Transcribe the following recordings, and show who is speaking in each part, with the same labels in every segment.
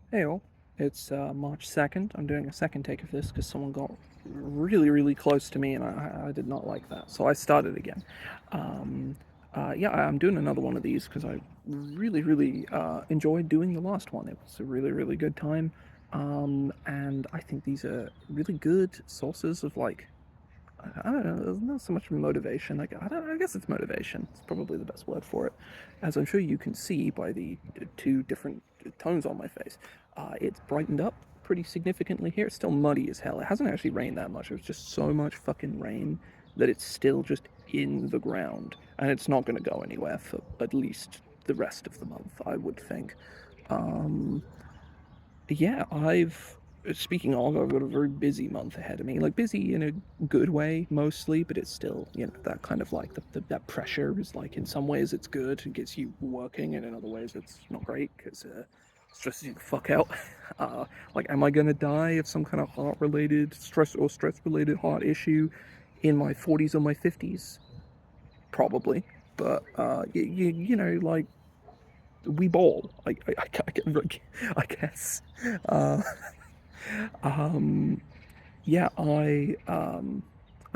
Speaker 1: Hey all, it's March 2nd. I'm doing a second take of this because someone got really, really close to me and I did not like that. So I started again. Um, yeah, I'm doing another one of these because I really, really enjoyed doing the last one. It was a really, really good time. And I think these are really good sources of like, I don't know, there's not so much motivation. I guess it's motivation. It's probably the best word for it. As I'm sure you can see by the two different tones on my face, it's brightened up pretty significantly here. It's still muddy as hell. It hasn't actually rained that much. It was just so much fucking rain that it's still just in the ground. And it's not going to go anywhere for at least the rest of the month, I would think. Um, yeah, speaking of, I've got a very busy month ahead of me. Like busy in a good way mostly, but it's still, that kind of like that pressure is like in some ways it's good and gets you working, and in other ways it's not great because it stresses you the fuck out. Like, am I gonna die of some kind of heart-related stress or stress-related heart issue in my 40s or my 50s? Probably, but like we ball. I guess. Uh, um, yeah, I've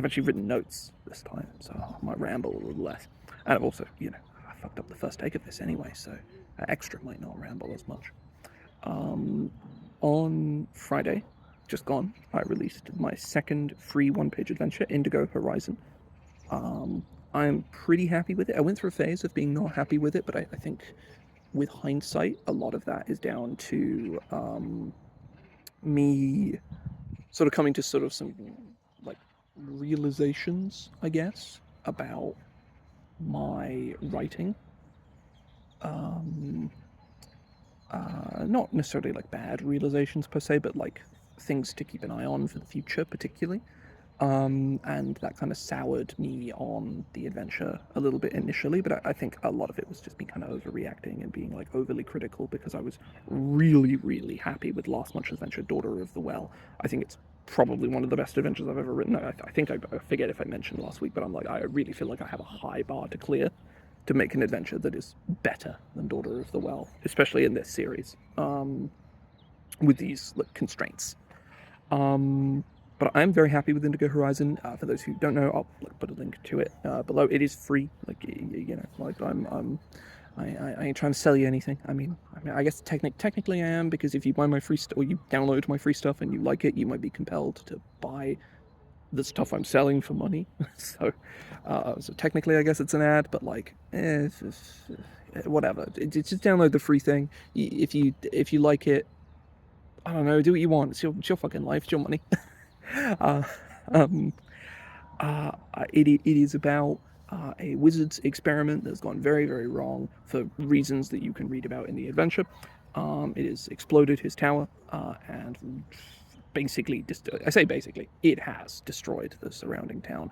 Speaker 1: actually written notes this time, so I might ramble a little less. And I've also, I fucked up the first take of this anyway, so extra might not ramble as much. Um, on Friday, just gone, I released my second free one-page adventure, Indigo Horizon. Um, I'm pretty happy with it. I went through a phase of being not happy with it, but I think with hindsight, a lot of that is down to me sort of coming to sort of some like realizations, I guess, about my writing. Um, Not necessarily like bad realizations per se, but like things to keep an eye on for the future, particularly. And that kind of soured me on the adventure a little bit initially, but I think a lot of it was just me kind of overreacting and being like overly critical because I was really, really happy with Last Much Adventure, Daughter of the Well. I think it's probably one of the best adventures I've ever written. I think I forget if I mentioned last week, but I'm like, I really feel like I have a high bar to clear to make an adventure that is better than Daughter of the Well, especially in this series, with these like constraints. Um, but I'm very happy with Indigo Horizon. For those who don't know, I'll put a link to it below. It is free. Like like I ain't trying to sell you anything. I guess technically I am, because if you buy my free stuff or you download my free stuff and you like it, you might be compelled to buy the stuff I'm selling for money. So technically I guess it's an ad, but like, whatever. Just download the free thing. If you like it, I don't know. Do what you want. It's your fucking life. It's your money. uh, um, it is about a wizard's experiment that's gone very, very wrong for reasons that you can read about in the adventure. It has exploded his tower, and basically, I say basically, it has destroyed the surrounding town.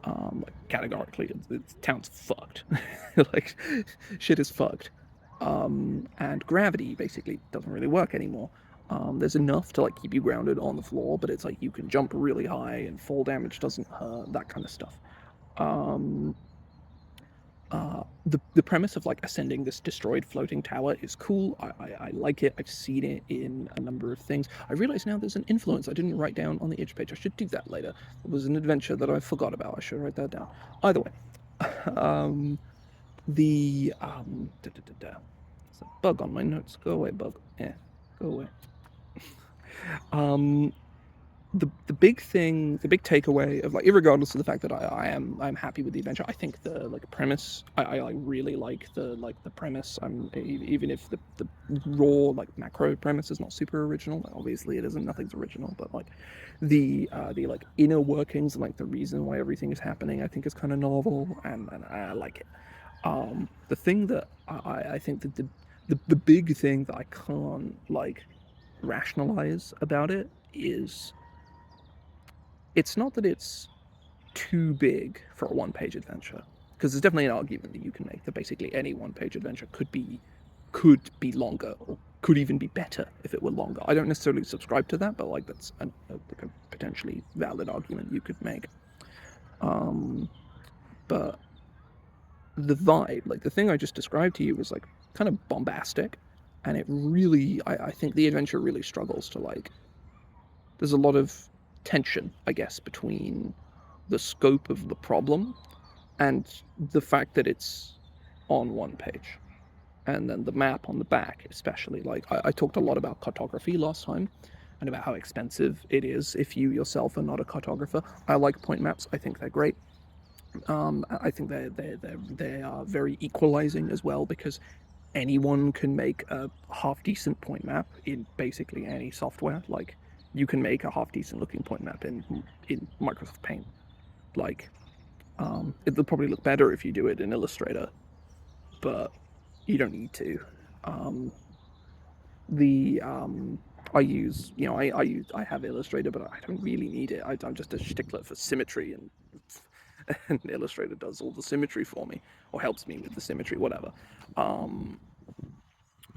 Speaker 1: Like, categorically, the town's fucked. Like, shit is fucked. And gravity basically doesn't really work anymore. There's enough to like keep you grounded on the floor, but it's like you can jump really high and fall damage doesn't hurt, that kind of stuff. Um, the premise of like ascending this destroyed floating tower is cool. I like it. I've seen it in a number of things. I realize now there's an influence I didn't write down on the itch page. I should do that later. It was an adventure that I forgot about. I should write that down. Either way, um, the there's a bug on my notes. Go away, bug. Yeah, go away. Um, the big thing, the big takeaway of like, regardless of the fact that I'm happy with the adventure, I think the like premise, I really like the premise. Even if the raw like macro premise is not super original, obviously it isn't. Nothing's original, but like the like inner workings and like the reason why everything is happening, I think is kind of novel, and I like it. The thing that I think that the big thing that I can't like rationalize about it is, it's not that it's too big for a one-page adventure, because there's definitely an argument that you can make that basically any one-page adventure could be longer, or could even be better if it were longer. I don't necessarily subscribe to that, but like that's like a potentially valid argument you could make. Um, but the vibe, like the thing I just described to you, was like kind of bombastic, and it really, I think the adventure really struggles to like. There's a lot of tension, I guess, between the scope of the problem and the fact that it's on one page. And then the map on the back, especially. Like, I talked a lot about cartography last time and about how expensive it is if you yourself are not a cartographer. I like point maps, I think they're great. I think they are very equalizing as well because anyone can make a half decent point map in basically any software. Like, you can make a half decent looking point map in Microsoft Paint. Like, it'll probably look better if you do it in Illustrator, but you don't need to. Um, the I use, I have Illustrator, but I don't really need it. I'm just a stickler for symmetry, and Illustrator does all the symmetry for me, or helps me with the symmetry, whatever. Um,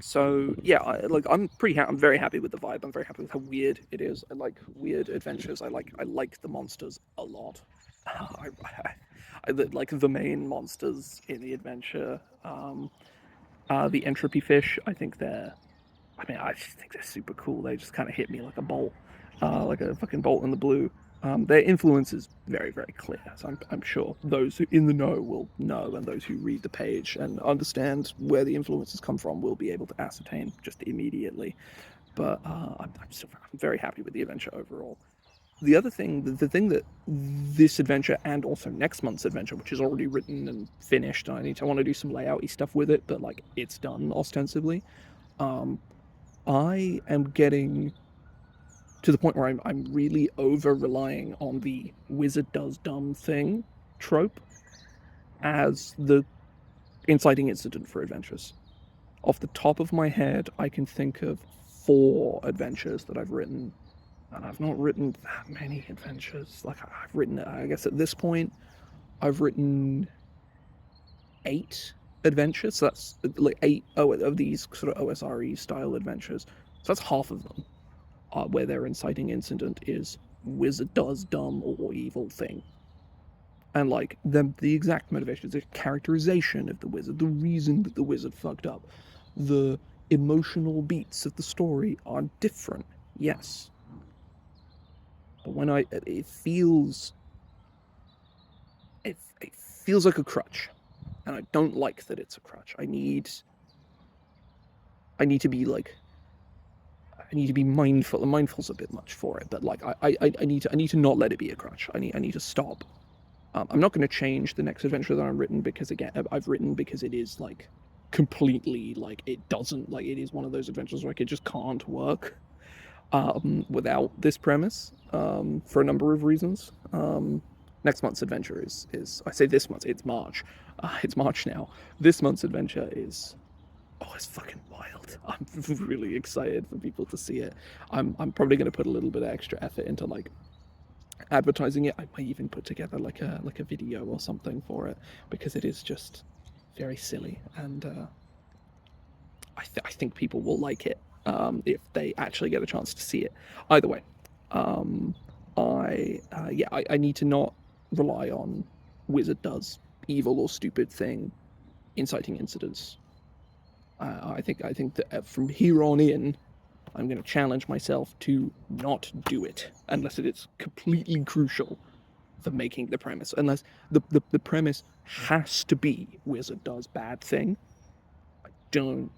Speaker 1: so yeah, I'm very happy with the vibe. I'm very happy with how weird it is. I like weird adventures. I like the monsters a lot. I like the main monsters in the adventure. The entropy fish. I just think they're super cool. They just kind of hit me like a bolt, like a fucking bolt in the blue. Their influence is very, very clear. So I'm sure those who in the know will know, and those who read the page and understand where the influences come from will be able to ascertain just immediately. But I'm very happy with the adventure overall. The other thing, the thing that this adventure and also next month's adventure, which is already written and finished, I want to do some layouty stuff with it, but like it's done ostensibly. Um, I am getting to the point where I'm really over relying on the wizard does dumb thing trope as the inciting incident for adventures. Off the top of my head, I can think of 4 adventures that I've written, and I've not written that many adventures. Like, I've written, I guess at this point, I've written 8 adventures. So that's like 8 of these sort of OSRE style adventures. So that's half of them. Where their inciting incident is wizard does dumb or evil thing. And like the exact motivations, the characterization of the wizard, the reason that the wizard fucked up, the emotional beats of the story are different, yes. But when it feels it feels like a crutch. And I don't like that it's a crutch. I need to be like I need to be mindful. And mindful's a bit much for it, but like I need to not let it be a crutch. I need to stop. I'm not going to change the next adventure that I've written because it is like completely like it doesn't like it is one of those adventures where it just can't work without this premise for a number of reasons. Next month's adventure is I say this month, it's March. It's March now. This month's adventure is it's fucking wild. I'm really excited for people to see it. I'm probably going to put a little bit of extra effort into like advertising it. I might even put together like a video or something for it because it is just very silly, and I think people will like it if they actually get a chance to see it. Either way, I need to not rely on wizard does evil or stupid thing inciting incidents. I think that from here on in, I'm going to challenge myself to not do it unless it is completely crucial for making the premise. Unless the premise has to be wizard does bad thing. I don't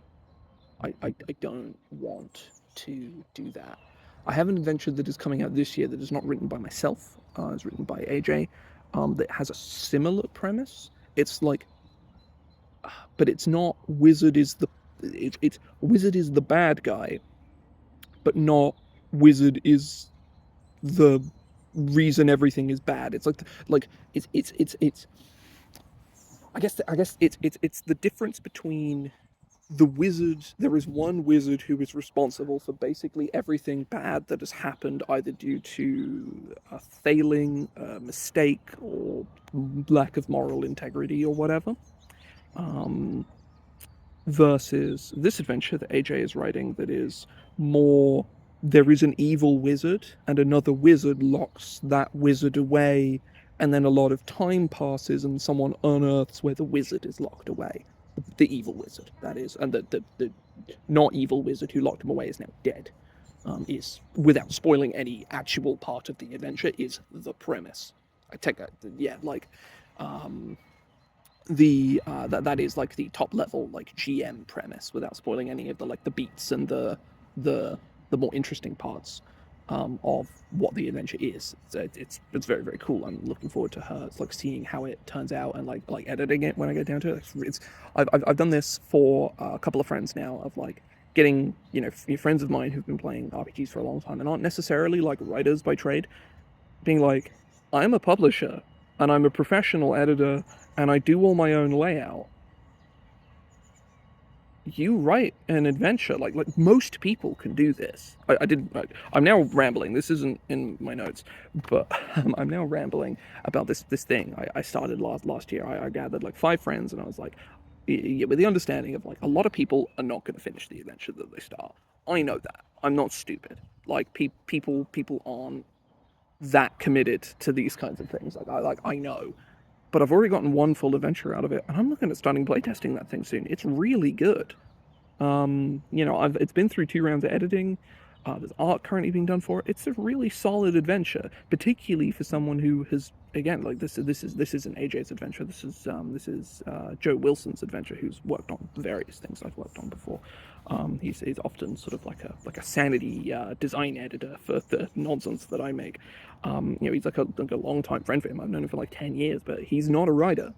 Speaker 1: want to do that. I have an adventure that is coming out this year that is not written by myself. It's written by AJ. That has a similar premise. It's like, but it's not wizard is the it's wizard is the bad guy, but not wizard is the reason everything is bad. It's like it's I guess it's the difference between the wizard. There is one wizard who is responsible for basically everything bad that has happened, either due to a failing, a mistake, or lack of moral integrity or whatever. Versus this adventure that AJ is writing that is more there is an evil wizard and another wizard locks that wizard away, and then a lot of time passes and someone unearths where the wizard is locked away. the evil wizard, that is, and the not evil wizard who locked him away is now dead. Is, without spoiling any actual part of the adventure, is the premise. I take that, yeah, like, that is like the top level like GM premise, without spoiling any of the like the beats and the more interesting parts of what the adventure is. It's very very cool. I'm looking forward to her. It's like seeing how it turns out and like editing it when I get down to it. I've done this for a couple of friends now, of like getting, you know, friends of mine who've been playing RPGs for a long time and aren't necessarily like writers by trade, being like, I'm a publisher and I'm a professional editor and I do all my own layout. You write an adventure, like most people can do this. I didn't. I'm now rambling. This isn't in my notes, but I'm now rambling about this thing I started last year. I gathered like 5 friends, and I was like, yeah, with the understanding of like a lot of people are not going to finish the adventure that they start. I know that. I'm not stupid. Like people aren't that committed to these kinds of things. I know, but I've already gotten one full adventure out of it, and I'm looking at starting playtesting that thing soon. It's really good. You know, it's been through 2 rounds of editing. There's art currently being done for it. It's a really solid adventure, particularly for someone who has, again, like this isn't AJ's adventure. This is Joe Wilson's adventure, who's worked on various things I've worked on before. He's often sort of like a sanity design editor for the nonsense that I make. You know, he's like a long time friend for him. I've known him for like 10 years, but he's not a writer.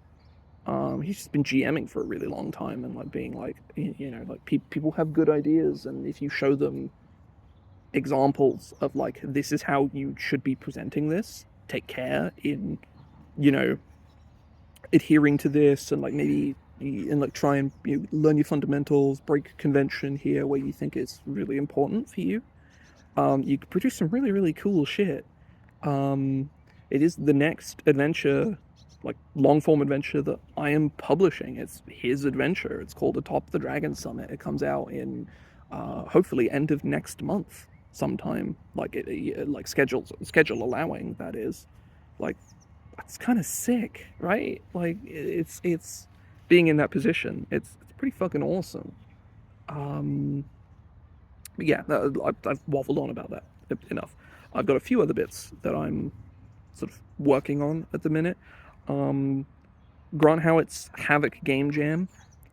Speaker 1: He's just been GMing for a really long time, and like being like, you know, like people have good ideas, and if you show them examples of like, this is how you should be presenting this, take care in, you know, adhering to this, and like maybe and like try and, you know, learn your fundamentals, break convention here where you think it's really important for you. You can produce some really really cool shit. It is the next adventure, like long form adventure, that I am publishing. It's his adventure. It's called Atop the Dragon Summit. It comes out in hopefully end of next month sometime, like like schedule allowing, that is. Like, that's kind of sick, right? Like it's being in that position, it's pretty fucking awesome. But yeah, I've waffled on about that enough. I've got a few other bits that I'm sort of working on at the minute. Grant Howitt's Havoc Game Jam,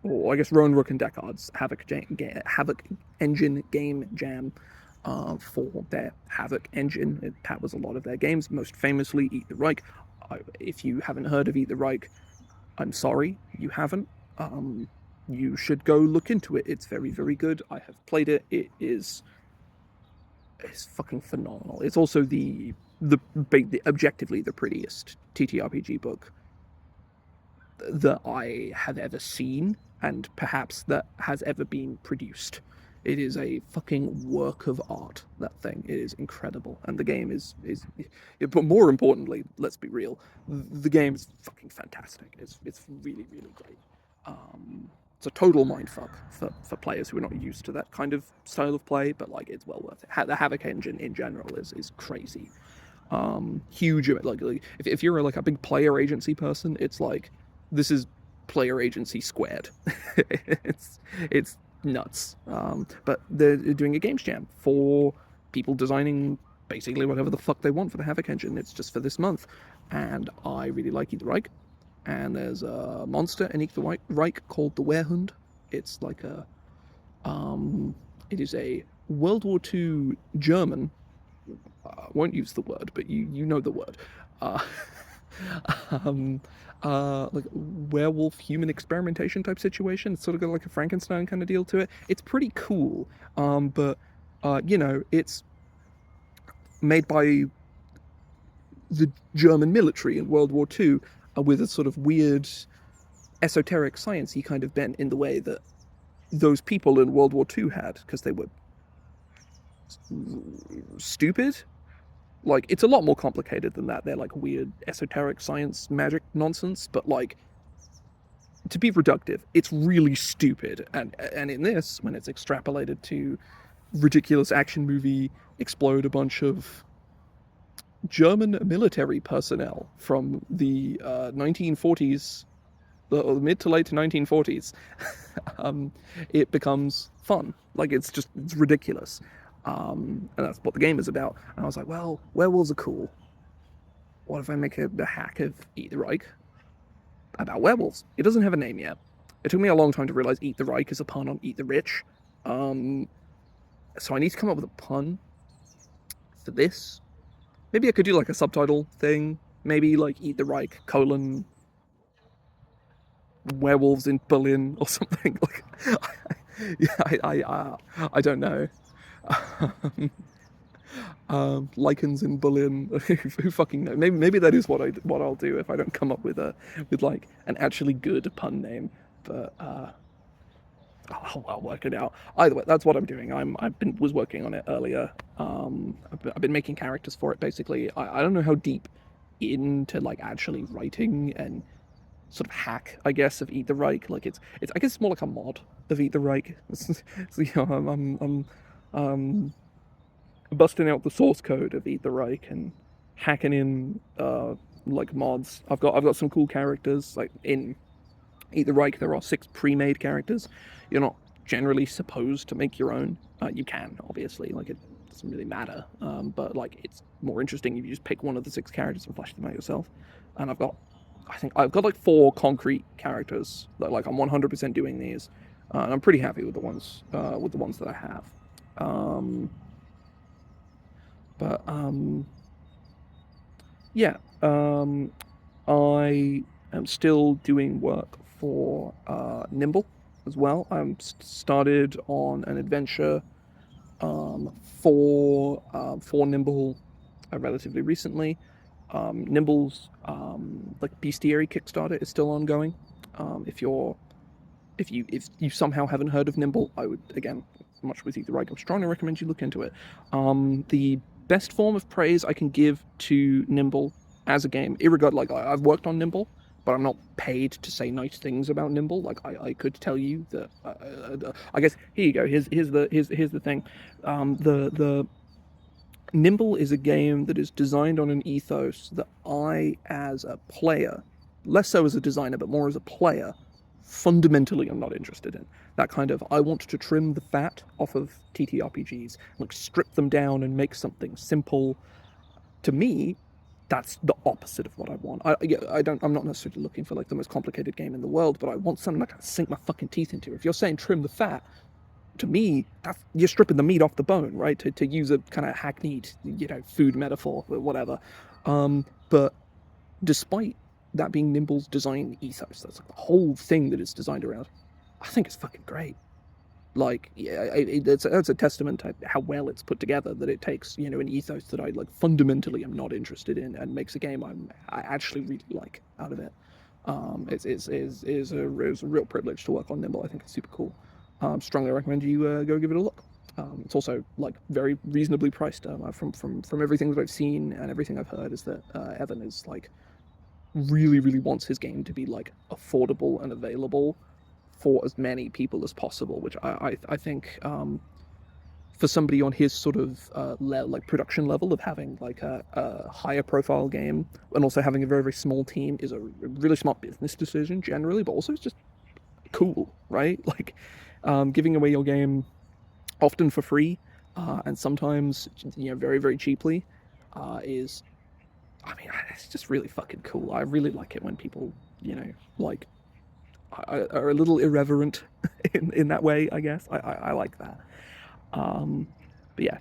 Speaker 1: or I guess Rowan Rook and Deckard's Havoc Engine Game Jam, for their Havoc engine. It powers a lot of their games, most famously Eat the Reich. If you haven't heard of Eat the Reich, I'm sorry, you haven't. You should go look into it. It's very, very good. I have played it. It's fucking phenomenal. It's also the objectively the prettiest TTRPG book that I have ever seen, and perhaps that has ever been produced. It is a fucking work of art, that thing. It is incredible. And the game is but more importantly, let's be real, the game is fucking fantastic. It's really, really great. It's a total mindfuck for players who are not used to that kind of style of play, but like, it's well worth it. The Havoc engine in general is crazy. Huge, like if you're like a big player agency person, it's like, this is player agency squared. it's nuts. But they're doing a games jam for people designing basically whatever the fuck they want for the Havoc engine. It's just for this month, and I really like Eat the Reich. And there's a monster in Eat the Reich called the Werehund. It's like it is a World War II German. Won't use the word, but you know the word. Like werewolf human experimentation type situation. It's sort of got like a Frankenstein kind of deal to it. It's pretty cool. But you know, it's made by the German military in World War II, with a sort of weird esoteric sciencey kind of bent in the way that those people in World War II had, because they were stupid. Like, it's a lot more complicated than that. They're like weird esoteric science magic nonsense, but like, to be reductive, it's really stupid. And in this, when it's extrapolated to ridiculous action movie, explode a bunch of German military personnel from the 1940s the mid to late 1940s, it becomes fun. Like, it's ridiculous. And that's what the game is about. And I was like, well, werewolves are cool. What if I make a hack of Eat the Reich about werewolves? It doesn't have a name yet. It took me a long time to realize Eat the Reich is a pun on Eat the Rich. So I need to come up with a pun for this. Maybe I could do like a subtitle thing. Maybe like Eat the Reich, werewolves in Berlin or something. Like, I don't know. Lichens in Berlin. Who fucking knows? Maybe that is what I'll do if I don't come up with like an actually good pun name. But I'll work it out. Either way, that's what I'm doing. Was working on it earlier. I've been making characters for it. Basically, I don't know how deep into like actually writing and sort of hack, I guess, of Eat the Reich. Like, it's I guess it's more like a mod of Eat the Reich. So, I'm busting out the source code of Eat the Reich and hacking in like mods. I've got some cool characters. Like, in Eat the Reich, there are 6 pre-made characters. You're not generally supposed to make your own. You can, obviously. Like, it doesn't really matter. But like, it's more interesting if you just pick one of the 6 characters and flesh them out yourself. And I think I've got like 4 concrete characters that, like, I'm 100% doing these, and I'm pretty happy with the ones that I have. Yeah. I am still doing work for Nimble as well. I'm started on an adventure for Nimble relatively recently. Nimble's like bestiary Kickstarter is still ongoing. If you somehow haven't heard of Nimble, I would, again, much with Eat the Reich, I would strongly recommend you look into it. The best form of praise I can give to Nimble as a game, irregardless, like, I've worked on Nimble, but I'm not paid to say nice things about Nimble. Like, I could tell you that. I guess here you go. Here's the thing. The Nimble is a game that is designed on an ethos that I, as a player, less so as a designer, but more as a player, fundamentally I'm not interested in. That kind of, I want to trim the fat off of TTRPGs, like strip them down and make something simple. To me, that's the opposite of what I want. I'm not necessarily looking for like the most complicated game in the world, but I want something I can sink my fucking teeth into. If you're saying trim the fat, to me, you're stripping the meat off the bone, right? To use a kind of hackneyed, food metaphor, or whatever. But despite that being Nimble's design ethos, that's like the whole thing that it's designed around, I think it's fucking great. Like, yeah, it's a testament to how well it's put together, that it takes, an ethos that I like fundamentally am not interested in and makes a game I actually really like out of it. It's a real privilege to work on Nimble. I think it's super cool. Strongly recommend you go give it a look. It's also like very reasonably priced. From everything that I've seen and everything I've heard, is that Evan is like really wants his game to be like affordable and available for as many people as possible, which I think for somebody on his sort of like production level of having like a higher profile game and also having a very small team is a really smart business decision generally, but also it's just cool, right? Like, giving away your game often for free and sometimes very cheaply is, I mean, it's just really fucking cool. I really like it when people like are a little irreverent in that way, I guess. I like that. But yeah,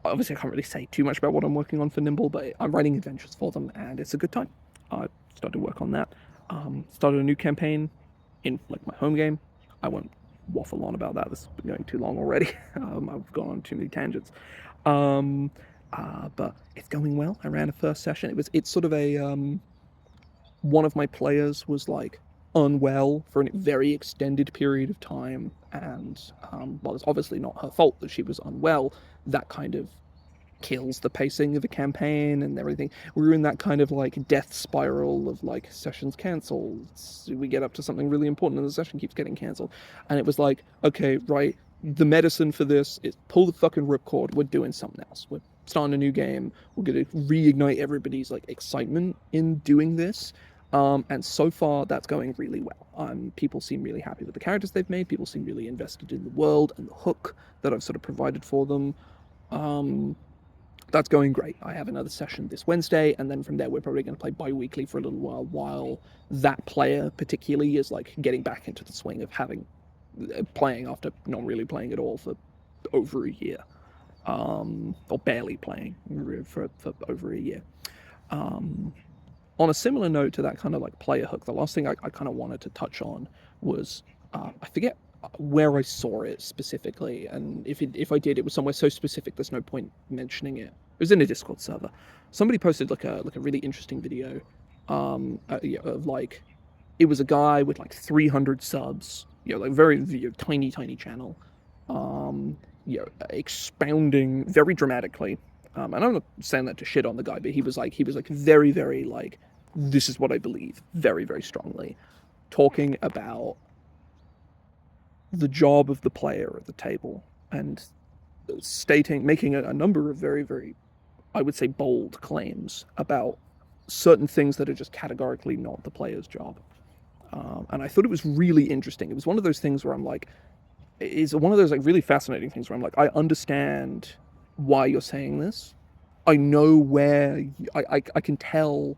Speaker 1: obviously I can't really say too much about what I'm working on for Nimble, but I'm writing adventures for them and it's a good time. I started work on that. Started a new campaign in like my home game. I won't waffle on about that. This has been going too long already. I've gone on too many tangents. But it's going well. I ran a first session. It's sort of a one of my players was like unwell for a very extended period of time, and while it's obviously not her fault that she was unwell, that kind of kills the pacing of the campaign and everything. We were in that kind of like death spiral of like sessions cancelled. We get up to something really important and the session keeps getting cancelled. And it was like, okay, right, the medicine for this is pull the fucking ripcord. We're doing something else. We're starting a new game. We're going to reignite everybody's like excitement in doing this. And so far, that's going really well. People seem really happy with the characters they've made. People seem really invested in the world and the hook that I've sort of provided for them. Um, that's going great. I have another session this Wednesday, and then from there we're probably going to play bi-weekly for a little while that player particularly is like getting back into the swing of having playing after not really playing at all for over a year, or barely playing for over a year. On a similar note to that kind of like player hook, the last thing I kind of wanted to touch on was I forget where I saw it specifically, and if I did, it was somewhere so specific there's no point mentioning it. It was in a Discord server. Somebody posted like a really interesting video, of like it was a guy with like 300 subs, like very tiny channel, expounding very dramatically. And I'm not saying that to shit on the guy, but he was like very like, this is what I believe very strongly, talking about the job of the player at the table and making a number of very, I would say, bold claims about certain things that are just categorically not the player's job. And I thought it was really interesting. It was one of those things where I'm like, it's one of those like really fascinating things where I'm like, I understand why you're saying this. I know where I can tell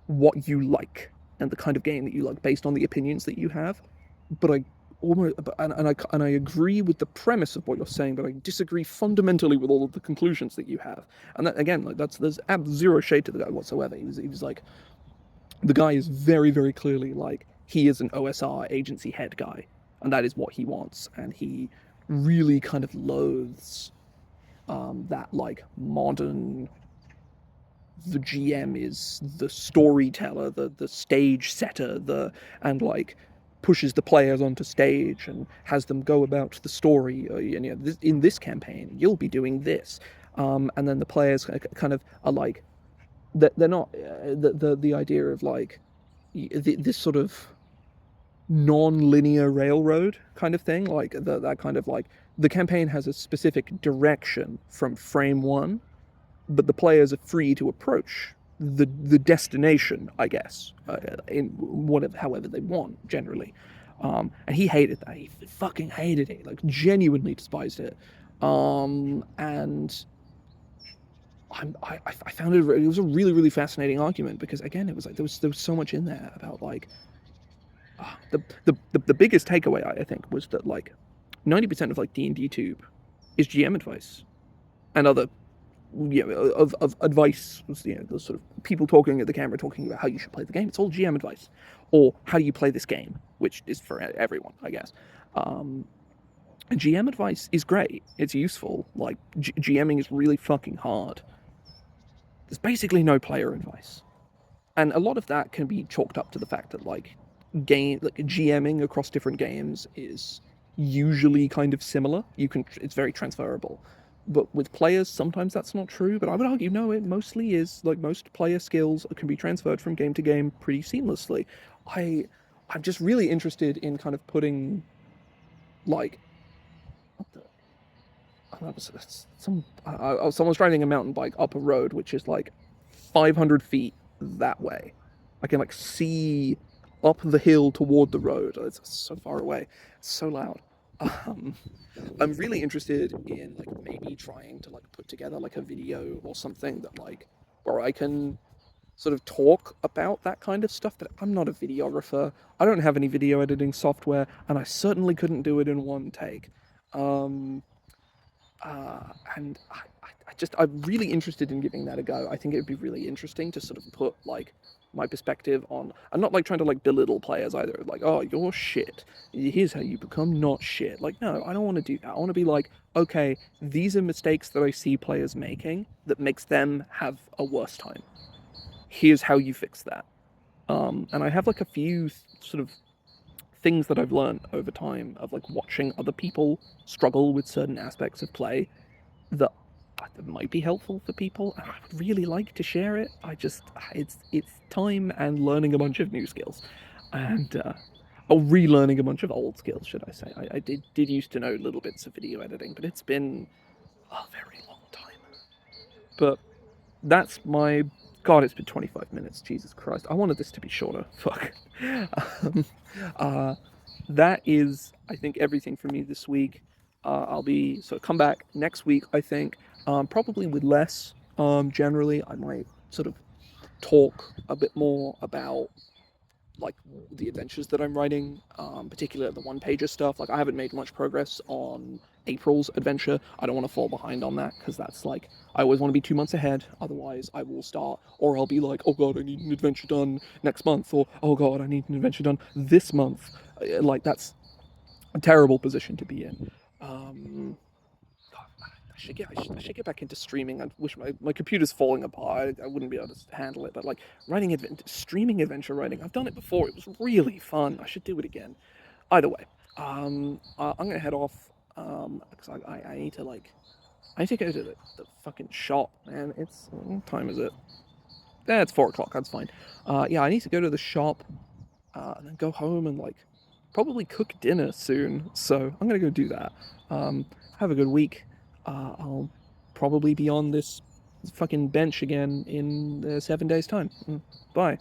Speaker 1: what you like and the kind of game that you like based on the opinions that you have, but I almost and I agree with the premise of what you're saying, but I disagree fundamentally with all of the conclusions that you have. And that again, like there's zero shade to the guy whatsoever. He was like, the guy is very clearly like, he is an OSR agency head guy, and that is what he wants, and he really kind of loathes that like modern, the GM is the storyteller, the stage setter, and like pushes the players onto stage and has them go about the story. In this campaign, you'll be doing this, and then the players kind of are like, they're not the idea of like this sort of non-linear railroad kind of thing, like that kind of like the campaign has a specific direction from frame one, but the players are free to approach the destination, I guess, in whatever, however they want, generally. And he hated that. He fucking hated it, like genuinely despised it. And I found it was a really fascinating argument, because again, it was like there was so much in there about like the biggest takeaway I think was that like 90% of like D&D tube is GM advice and other of advice, the sort of people talking at the camera talking about how you should play the game. It's all GM advice, or how do you play this game, which is for everyone, I guess. And GM advice is great. It's useful. Like GMing is really fucking hard. There's basically no player advice, and a lot of that can be chalked up to the fact that like GMing across different games is usually kind of similar. It's very transferable. But with players, sometimes that's not true. But I would argue, no, it mostly is. Like most player skills can be transferred from game to game pretty seamlessly. I'm just really interested in kind of putting, like, someone's riding a mountain bike up a road which is like 500 feet that way. I can like see up the hill toward the road. It's so far away. It's so loud. I'm really interested in like maybe trying to like put together like a video or something that like where I can sort of talk about that kind of stuff, but I'm not a videographer. I don't have any video editing software, and I certainly couldn't do it in one take. Um, and I'm really interested in giving that a go. I think it would be really interesting to sort of put like my perspective on. I'm not like trying to like belittle players either. Like, oh, you're shit. Here's how you become not shit. Like, no, I don't want to do that. I want to be like, okay, these are mistakes that I see players making that makes them have a worse time. Here's how you fix that. And I have like a few sort of things that I've learned over time of like watching other people struggle with certain aspects of play that might be helpful for people, and I would really like to share it. It's time and learning a bunch of new skills, and or relearning a bunch of old skills, should I say. I did used to know little bits of video editing, but it's been a very long time. But that's my God, it's been 25 minutes. Jesus Christ. I wanted this to be shorter. Fuck. Um, uh, that is, I think, everything for me this week. So come back next week, I think, probably with less. Generally, I might sort of talk a bit more about like the adventures that I'm writing, particularly the one pager stuff. Like I haven't made much progress on April's adventure. I don't want to fall behind on that because that's like I always want to be 2 months ahead. Otherwise, I will start, or I'll be like, oh god, I need an adventure done next month, or oh god, I need an adventure done this month. Like that's a terrible position to be in. God, I should get back into streaming. I wish my computer's falling apart. I wouldn't be able to handle it. But like streaming adventure writing, I've done it before. It was really fun. I should do it again. Either way, I'm gonna head off because I need to I need to go to the fucking shop, man. What time is it? Yeah, it's 4 o'clock. That's fine. Yeah, I need to go to the shop and then go home and probably cook dinner soon. So I'm gonna go do that. Have a good week. I'll probably be on this fucking bench again in 7 days' time. Bye.